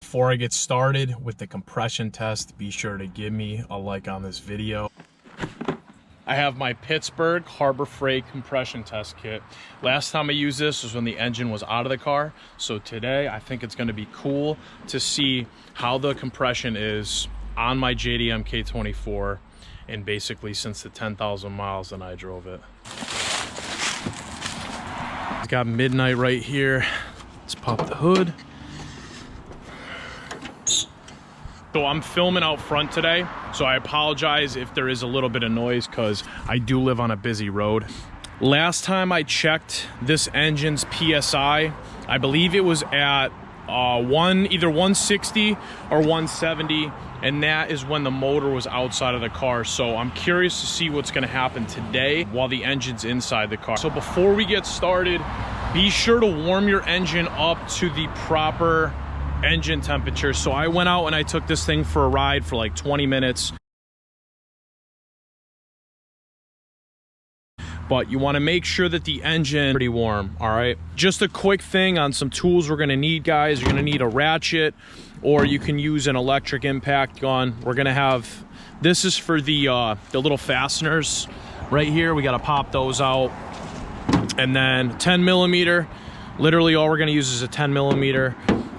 Before I get started with the compression test, be sure to give me a like on this video. I have my Pittsburgh Harbor Freight compression test kit. Last time I used this was when the engine was out of the car. So today I think it's gonna be cool to see how the compression is on my JDM K24 and basically since the 10,000 miles that I drove it. It's got midnight right here. Let's pop the hood. So I'm filming out front today, so I apologize if there is a little bit of noise because I do live on a busy road. Last time I checked this engine's PSI, I believe it was at either 160 or 170, and that is when the motor was outside of the car. So I'm curious to see what's gonna happen today while the engine's inside the car. So before we get started, be sure to warm your engine up to the proper engine temperature. So I went out and I took this thing for a ride for like 20 minutes. But you want to make sure that the engine is pretty warm, all right? Just a quick thing on some tools we're gonna need, guys. You're gonna need a ratchet, or you can use an electric impact gun. We're gonna have, this is for the little fasteners right here. We gotta pop those out. And then 10 millimeter, literally all we're gonna use is a 10 millimeter.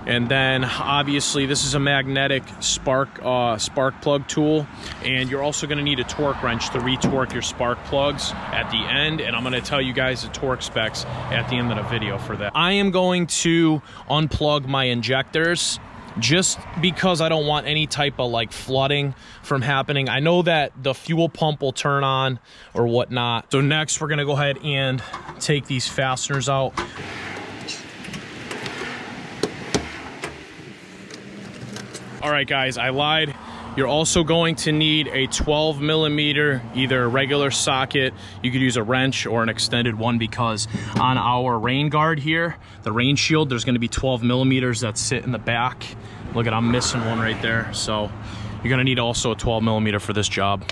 And then obviously this is a magnetic spark plug tool, and you're also gonna need a torque wrench to retorque your spark plugs at the end, and I'm gonna tell you guys the torque specs at the end of the video for that. I am going to unplug my injectors just because I don't want any type of like flooding from happening. I know that the fuel pump will turn on or whatnot. So next we're gonna go ahead and take these fasteners out. All right, guys, I lied. You're also going to need a 12 millimeter, either a regular socket. You could use a wrench or an extended one because on our rain guard here, the rain shield, there's gonna be 12 millimeters that sit in the back. Look at, I'm missing one right there. So you're gonna need also a 12 millimeter for this job.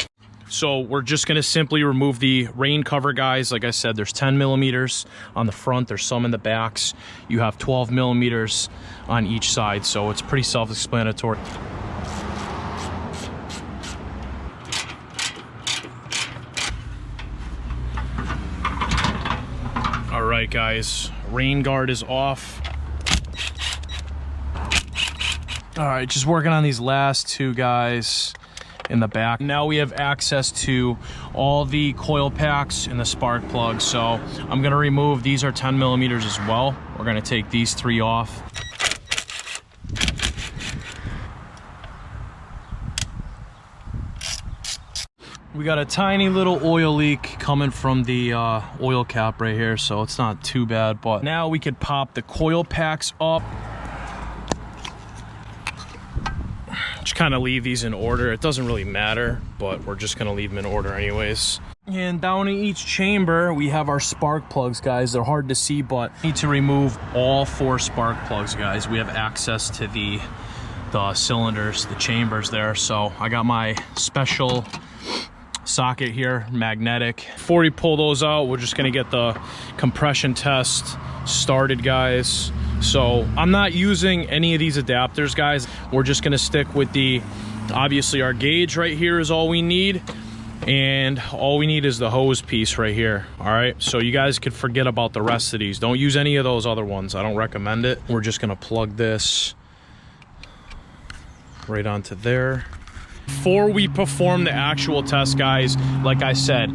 So we're just gonna simply remove the rain cover, guys. Like I said, there's 10 millimeters on the front, there's some in the backs. You have 12 millimeters on each side, so it's pretty self-explanatory. All right, guys, rain guard is off. All right, just working on these last two, guys, in the back. Now we have access to all the coil packs and the spark plugs. So I'm gonna remove, these are 10 millimeters as well. We're gonna take these three off. We got a tiny little oil leak coming from the oil cap right here, so it's not too bad. But now we could pop the coil packs up. Just kind of leave these in order. It doesn't really matter, but we're just gonna leave them in order anyways. And down in each chamber, we have our spark plugs, guys. They're hard to see, but need to remove all 4 spark plugs, guys. We have access to the cylinders, the chambers there. So I got my special socket here, magnetic. Before we pull those out, we're just gonna get the compression test started, guys. So I'm not using any of these adapters, guys. We're just gonna stick with obviously our gauge right here is all we need, and all we need is the hose piece right here. All right, so you guys could forget about the rest of these. Don't use any of those other ones. I don't recommend it. We're just gonna plug this right onto there. Before we perform the actual test, guys, like I said,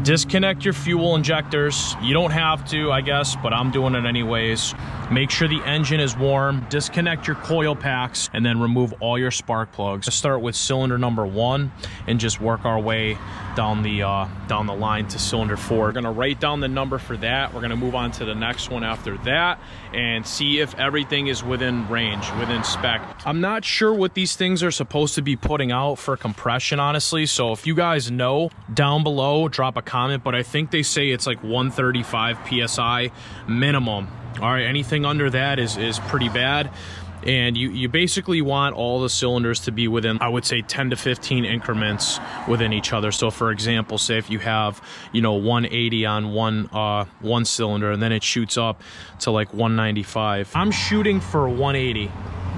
disconnect your fuel injectors. You don't have to, I guess, but I'm doing it anyways. Make sure the engine is warm. Disconnect your coil packs and then remove all your spark plugs. Let's start with cylinder number 1 and just work our way down the line to cylinder 4. We're gonna write down the number for that. We're gonna move on to the next one after that and see if everything is within range, within spec. I'm not sure what these things are supposed to be putting out for compression, honestly. So if you guys know, down below, drop a comment, but I think they say it's like 135 PSI minimum. All right, anything under that is pretty bad. And you basically want all the cylinders to be within, I would say, 10 to 15 increments within each other. So for example, say if you have, 180 on one cylinder and then it shoots up to like 195. I'm shooting for 180.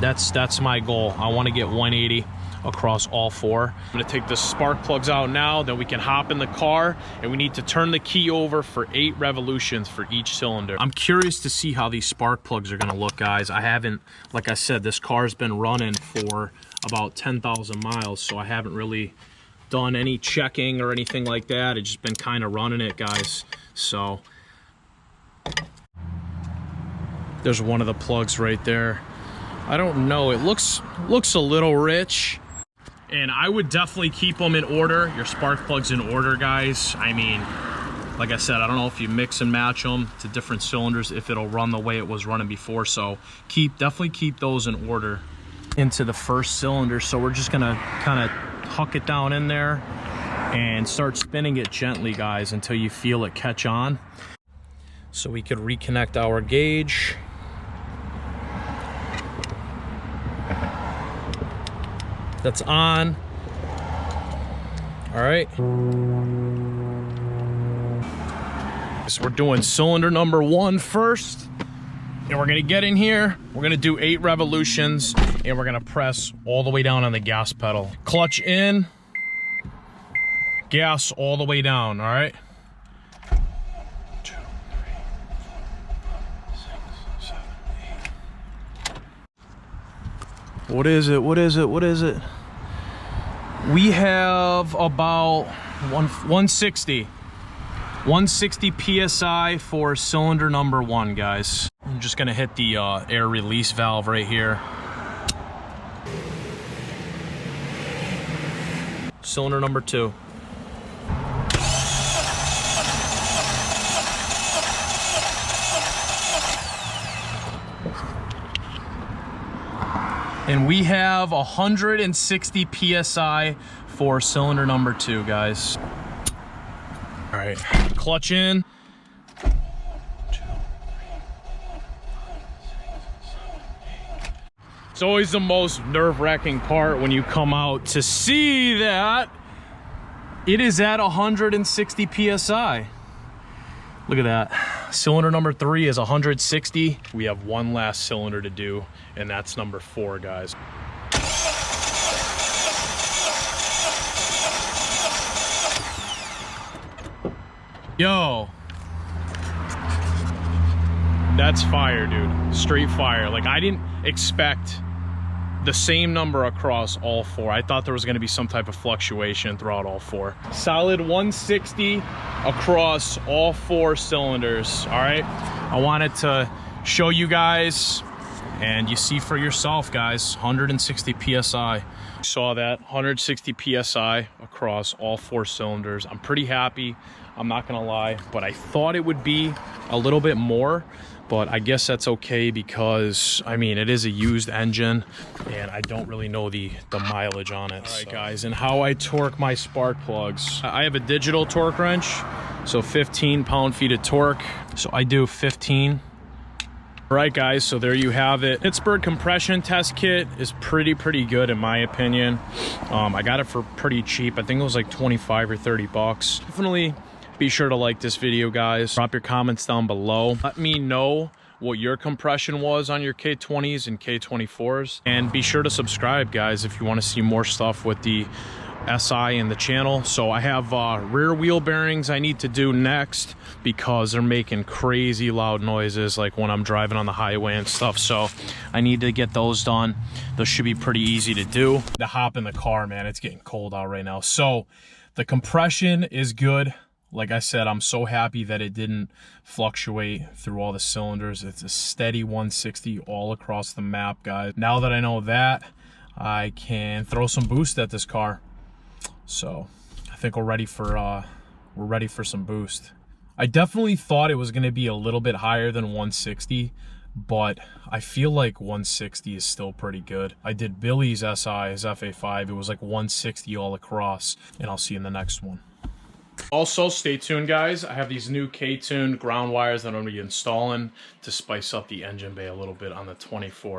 That's my goal. I want to get 180 across all four. I'm gonna take the spark plugs out now, then we can hop in the car, and we need to turn the key over for 8 revolutions for each cylinder. I'm curious to see how these spark plugs are gonna look, guys. I haven't, like I said, this car's been running for about 10,000 miles, so I haven't really done any checking or anything like that. It's just been kind of running it, guys. So there's one of the plugs right there. I don't know, it looks a little rich. And I would definitely keep them in order. Your spark plugs in order, guys. I mean, like I said, I don't know if you mix and match them to different cylinders, if it'll run the way it was running before. So definitely keep those in order into the first cylinder. So we're just gonna kind of huck it down in there and start spinning it gently, guys, until you feel it catch on. So we could reconnect our gauge. That's on. All right. So we're doing cylinder number 1 first. And we're gonna get in here. We're gonna do 8 revolutions, and we're gonna press all the way down on the gas pedal. Clutch in, gas all the way down, all right? 2, 3, 4, 5, 6, 7, 8. What is it? What is it? What is it? We have about 160 PSI for cylinder number 1, guys. I'm just gonna hit the air release valve right here. Cylinder number 2. And we have 160 PSI for cylinder number 2, guys. All right, clutch in. 2, 3, 4, 5, 6, 7, 8. It's always the most nerve-wracking part when you come out to see that it is at 160 PSI. Look at that. Cylinder number 3 is 160. We have one last cylinder to do, and that's number 4, guys. Yo. That's fire, dude. Straight fire. Like, I didn't expect the same number across all 4. I thought there was going to be some type of fluctuation throughout all 4. Solid 160 across all 4 cylinders. All right, I wanted to show you guys, and you see for yourself, guys. 160 PSI. Saw that 160 PSI across all 4 cylinders. I'm pretty happy, I'm not gonna lie, but I thought it would be a little bit more, but I guess that's okay, because I mean, it is a used engine and I don't really know the mileage on it. All right, guys, and how I torque my spark plugs. I have a digital torque wrench, so 15 pound-feet of torque. So I do 15. All right, guys, so there you have it. Pittsburgh compression test kit is pretty good in my opinion. I got it for pretty cheap. I think it was like 25 or 30 bucks. Definitely be sure to like this video, guys. Drop your comments down below. Let me know what your compression was on your K20s and K24s. And be sure to subscribe, guys, if you want to see more stuff with the SI in the channel. So I have rear wheel bearings I need to do next, because they're making crazy loud noises, like when I'm driving on the highway and stuff. So I need to get those done. Those should be pretty easy to do. To hop in the car, man, it's getting cold out right now. So the compression is good. Like I said, I'm so happy that it didn't fluctuate through all the cylinders. It's a steady 160 all across the map, guys. Now that I know that, I can throw some boost at this car. So I think we're ready for some boost. I definitely thought it was going to be a little bit higher than 160, but I feel like 160 is still pretty good. I did Billy's SI, his FA5. It was like 160 all across, and I'll see you in the next one. Also, stay tuned, guys. I have these new K-tuned ground wires that I'm going to be installing to spice up the engine bay a little bit on the 24.